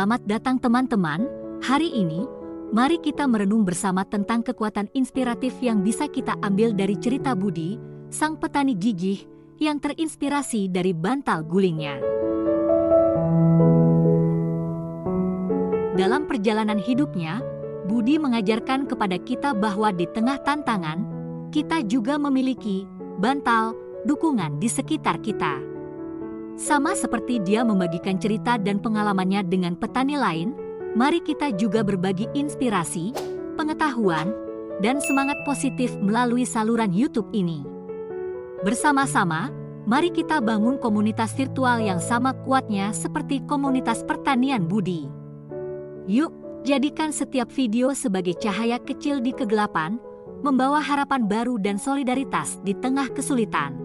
Selamat datang teman-teman. Hari ini, mari kita merenung bersama tentang kekuatan inspiratif yang bisa kita ambil dari cerita Budi, sang petani gigih yang terinspirasi dari bantal gulingnya. Dalam perjalanan hidupnya, Budi mengajarkan kepada kita bahwa di tengah tantangan, kita juga memiliki bantal dukungan di sekitar kita. Sama seperti dia membagikan cerita dan pengalamannya dengan petani lain, mari kita juga berbagi inspirasi, pengetahuan, dan semangat positif melalui saluran YouTube ini. Bersama-sama, mari kita bangun komunitas virtual yang sama kuatnya seperti komunitas pertanian Budi. Yuk, jadikan setiap video sebagai cahaya kecil di kegelapan, membawa harapan baru dan solidaritas di tengah kesulitan.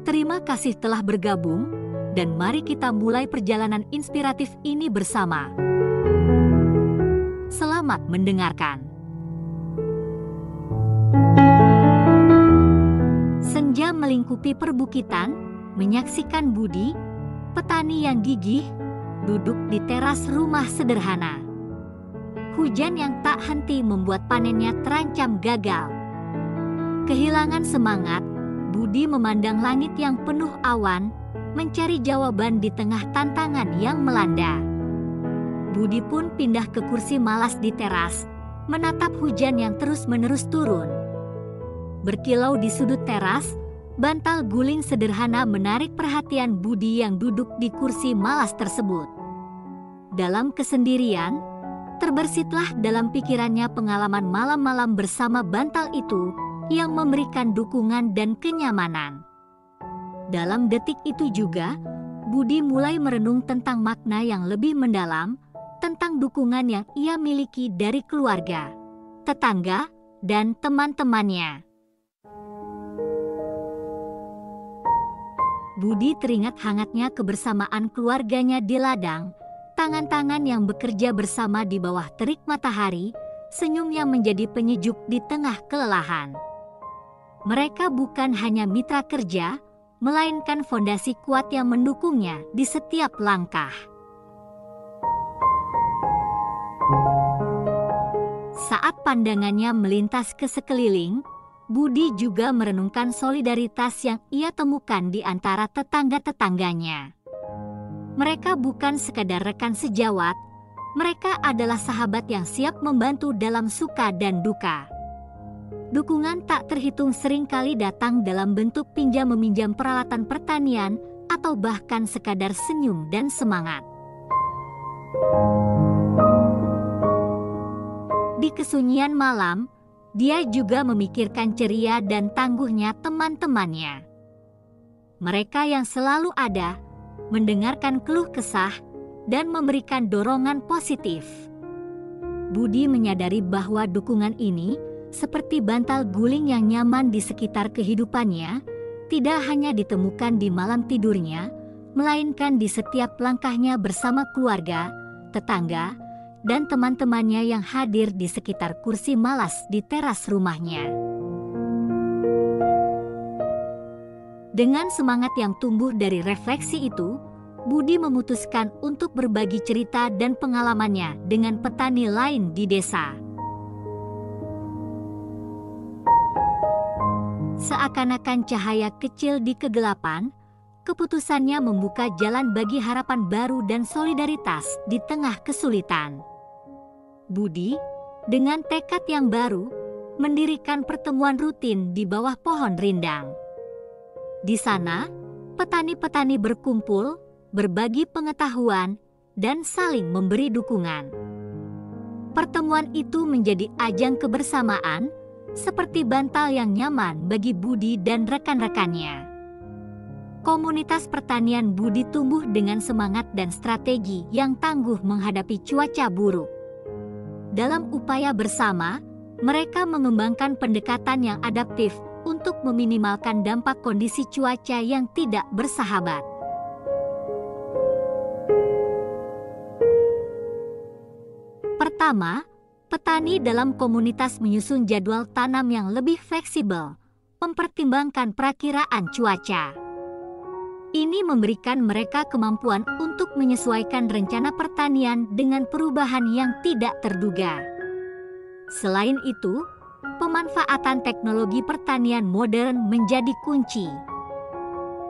Terima kasih telah bergabung, dan mari kita mulai perjalanan inspiratif ini bersama. Selamat mendengarkan. Senja melingkupi perbukitan, menyaksikan Budi, petani yang gigih, duduk di teras rumah sederhana. Hujan yang tak henti membuat panennya terancam gagal. Kehilangan semangat, Budi memandang langit yang penuh awan, mencari jawaban di tengah tantangan yang melanda. Budi pun pindah ke kursi malas di teras, menatap hujan yang terus-menerus turun. Berkilau di sudut teras, bantal guling sederhana menarik perhatian Budi yang duduk di kursi malas tersebut. Dalam kesendirian, terbesitlah dalam pikirannya pengalaman malam-malam bersama bantal itu yang memberikan dukungan dan kenyamanan. Dalam detik itu juga, Budi mulai merenung tentang makna yang lebih mendalam, tentang dukungan yang ia miliki dari keluarga, tetangga, dan teman-temannya. Budi teringat hangatnya kebersamaan keluarganya di ladang, tangan-tangan yang bekerja bersama di bawah terik matahari, senyum yang menjadi penyejuk di tengah kelelahan. Mereka bukan hanya mitra kerja, melainkan fondasi kuat yang mendukungnya di setiap langkah. Saat pandangannya melintas ke sekeliling, Budi juga merenungkan solidaritas yang ia temukan di antara tetangga-tetangganya. Mereka bukan sekadar rekan sejawat, mereka adalah sahabat yang siap membantu dalam suka dan duka. Dukungan tak terhitung seringkali datang dalam bentuk pinjam-meminjam peralatan pertanian atau bahkan sekadar senyum dan semangat. Di kesunyian malam, dia juga memikirkan ceria dan tangguhnya teman-temannya. Mereka yang selalu ada, mendengarkan keluh kesah, dan memberikan dorongan positif. Budi menyadari bahwa dukungan ini, seperti bantal guling yang nyaman di sekitar kehidupannya, tidak hanya ditemukan di malam tidurnya, melainkan di setiap langkahnya bersama keluarga, tetangga, dan teman-temannya yang hadir di sekitar kursi malas di teras rumahnya. Dengan semangat yang tumbuh dari refleksi itu, Budi memutuskan untuk berbagi cerita dan pengalamannya dengan petani lain di desa. Seakan-akan cahaya kecil di kegelapan, keputusannya membuka jalan bagi harapan baru dan solidaritas di tengah kesulitan. Budi, dengan tekad yang baru, mendirikan pertemuan rutin di bawah pohon rindang. Di sana, petani-petani berkumpul, berbagi pengetahuan, dan saling memberi dukungan. Pertemuan itu menjadi ajang kebersamaan, seperti bantal yang nyaman bagi Budi dan rekan-rekannya. Komunitas pertanian Budi tumbuh dengan semangat dan strategi yang tangguh menghadapi cuaca buruk. Dalam upaya bersama, mereka mengembangkan pendekatan yang adaptif untuk meminimalkan dampak kondisi cuaca yang tidak bersahabat. Pertama, petani dalam komunitas menyusun jadwal tanam yang lebih fleksibel, mempertimbangkan perakiraan cuaca. Ini memberikan mereka kemampuan untuk menyesuaikan rencana pertanian dengan perubahan yang tidak terduga. Selain itu, pemanfaatan teknologi pertanian modern menjadi kunci.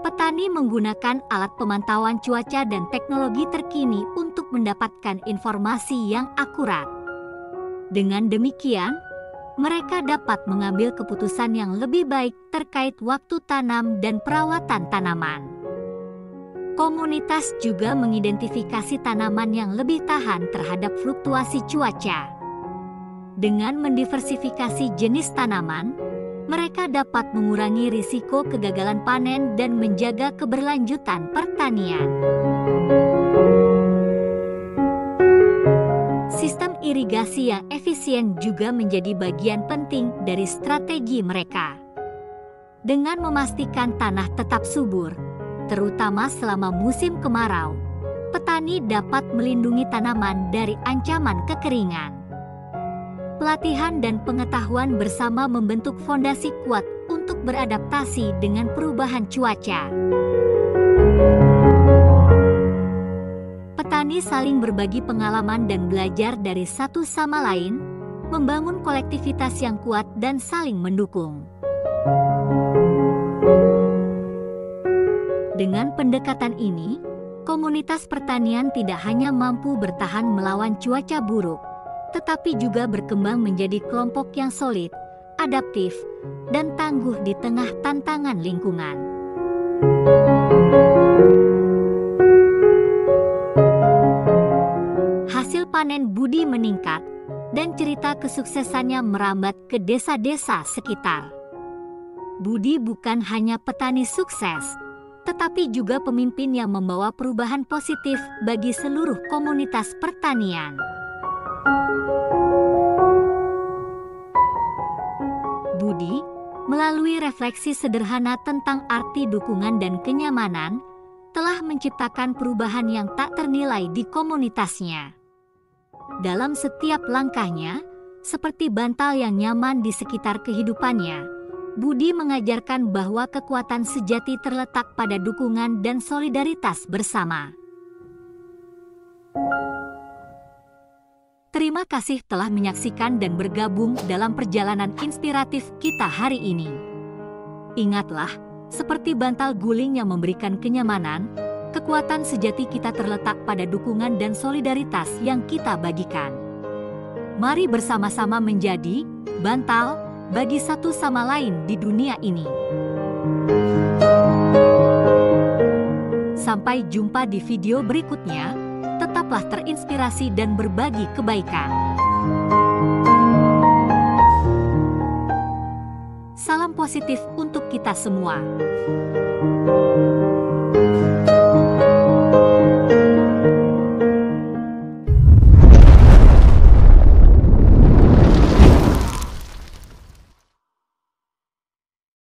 Petani menggunakan alat pemantauan cuaca dan teknologi terkini untuk mendapatkan informasi yang akurat. Dengan demikian, mereka dapat mengambil keputusan yang lebih baik terkait waktu tanam dan perawatan tanaman. Komunitas juga mengidentifikasi tanaman yang lebih tahan terhadap fluktuasi cuaca. Dengan mendiversifikasi jenis tanaman, mereka dapat mengurangi risiko kegagalan panen dan menjaga keberlanjutan pertanian. Sistem irigasi yang efisien juga menjadi bagian penting dari strategi mereka. Dengan memastikan tanah tetap subur, terutama selama musim kemarau, petani dapat melindungi tanaman dari ancaman kekeringan. Pelatihan dan pengetahuan bersama membentuk fondasi kuat untuk beradaptasi dengan perubahan cuaca. Petani saling berbagi pengalaman dan belajar dari satu sama lain, membangun kolektivitas yang kuat dan saling mendukung. Dengan pendekatan ini, komunitas pertanian tidak hanya mampu bertahan melawan cuaca buruk, tetapi juga berkembang menjadi kelompok yang solid, adaptif, dan tangguh di tengah tantangan lingkungan. Hasil panen Budi meningkat, dan cerita kesuksesannya merambat ke desa-desa sekitar. Budi bukan hanya petani sukses, tetapi juga pemimpin yang membawa perubahan positif bagi seluruh komunitas pertanian. Budi, melalui refleksi sederhana tentang arti dukungan dan kenyamanan, telah menciptakan perubahan yang tak ternilai di komunitasnya. Dalam setiap langkahnya, seperti bantal yang nyaman di sekitar kehidupannya, Budi mengajarkan bahwa kekuatan sejati terletak pada dukungan dan solidaritas bersama. Terima kasih telah menyaksikan dan bergabung dalam perjalanan inspiratif kita hari ini. Ingatlah, seperti bantal guling yang memberikan kenyamanan, kekuatan sejati kita terletak pada dukungan dan solidaritas yang kita bagikan. Mari bersama-sama menjadi bantal bagi satu sama lain di dunia ini. Sampai jumpa di video berikutnya, tetaplah terinspirasi dan berbagi kebaikan. Salam positif untuk kita semua.